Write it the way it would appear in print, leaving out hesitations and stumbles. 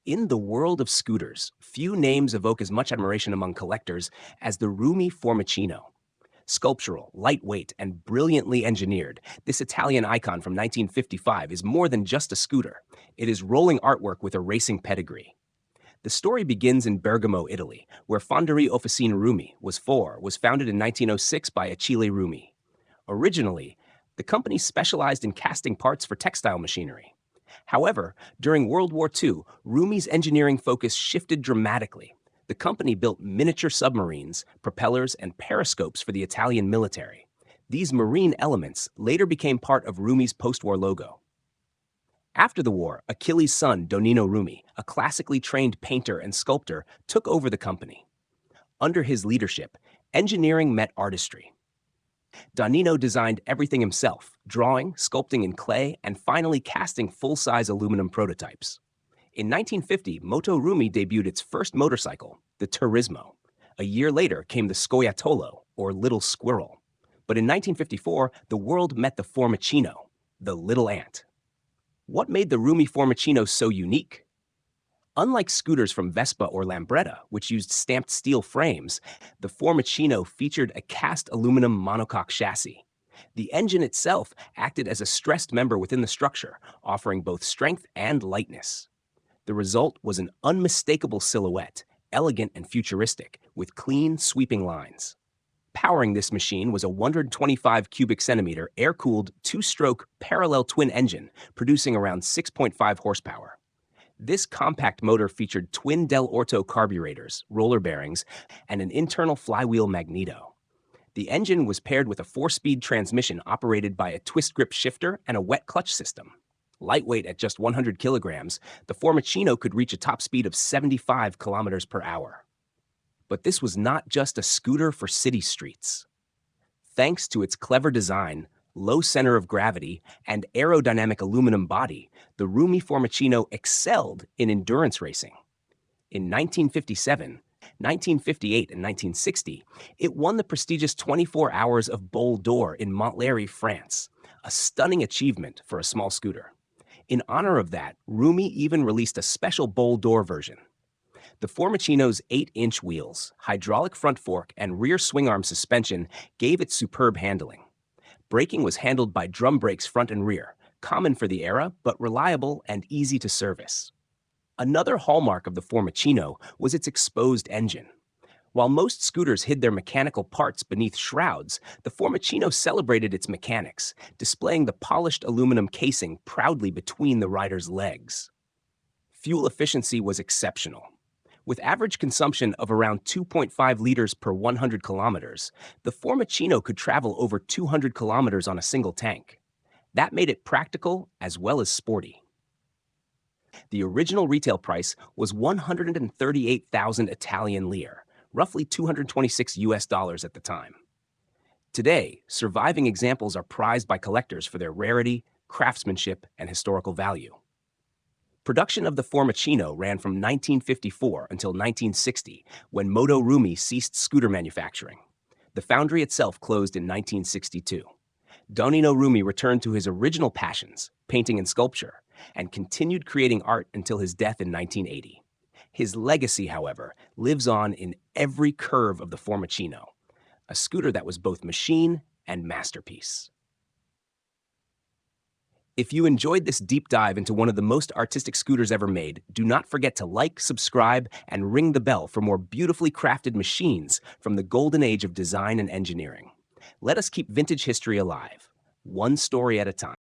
In the world of scooters, few names evoke as much admiration among collectors as the Rumi Formichino. Sculptural, lightweight, and brilliantly engineered, this Italian icon from 1955 is more than just a scooter. It is rolling artwork with a racing pedigree. The story begins in Bergamo, Italy, where Fonderie Officine Rumi was founded in 1906 by Achille Rumi. Originally, the company specialized in casting parts for textile machinery. However, during World War II, Rumi's engineering focus shifted dramatically. The company built miniature submarines, propellers, and periscopes for the Italian military. These marine elements later became part of Rumi's post-war logo. After the war, Achilles' son, Donnino Rumi, a classically trained painter and sculptor, took over the company. Under his leadership, engineering met artistry. Donnino designed everything himself, drawing, sculpting in clay, and finally casting full-size aluminum prototypes. In 1950, Moto Rumi debuted its first motorcycle, the Turismo. A year later came the Scoiattolo, or Little Squirrel. But in 1954, the world met the Formichino, the Little Ant. What made the Rumi Formichino so unique? Unlike scooters from Vespa or Lambretta, which used stamped steel frames, the Formichino featured a cast aluminum monocoque chassis. The engine itself acted as a stressed member within the structure, offering both strength and lightness. The result was an unmistakable silhouette, elegant and futuristic, with clean, sweeping lines. Powering this machine was a 125 cubic centimeter air-cooled two-stroke parallel twin engine, producing around 6.5 horsepower. This compact motor featured twin Del Orto carburetors, roller bearings, and an internal flywheel magneto. The engine was paired with a 4-speed transmission operated by a twist-grip shifter and a wet clutch system. Lightweight at just 100 kilograms, the Formichino could reach a top speed of 75 kilometers per hour. But this was not just a scooter for city streets. Thanks to its clever design, low center of gravity, and aerodynamic aluminum body, the Rumi Formichino excelled in endurance racing. In 1957, 1958, and 1960, it won the prestigious 24 Hours of Bol d'Or in Montlhéry, France, a stunning achievement for a small scooter. In honor of that, Rumi even released a special Bol d'Or version. The Formichino's 8-inch wheels, hydraulic front fork, and rear swing-arm suspension gave it superb handling. Braking was handled by drum brakes front and rear, common for the era, but reliable and easy to service. Another hallmark of the Formichino was its exposed engine. While most scooters hid their mechanical parts beneath shrouds, the Formichino celebrated its mechanics, displaying the polished aluminum casing proudly between the rider's legs. Fuel efficiency was exceptional. With average consumption of around 2.5 liters per 100 kilometers, the Formichino could travel over 200 kilometers on a single tank. That made it practical as well as sporty. The original retail price was 138,000 Italian lire, roughly 226 US dollars at the time. Today, surviving examples are prized by collectors for their rarity, craftsmanship, and historical value. Production of the Formichino ran from 1954 until 1960, when Moto Rumi ceased scooter manufacturing. The foundry itself closed in 1962. Donnino Rumi returned to his original passions, painting and sculpture, and continued creating art until his death in 1980. His legacy, however, lives on in every curve of the Formichino, a scooter that was both machine and masterpiece. If you enjoyed this deep dive into one of the most artistic scooters ever made, do not forget to like, subscribe, and ring the bell for more beautifully crafted machines from the golden age of design and engineering. Let us keep vintage history alive, one story at a time.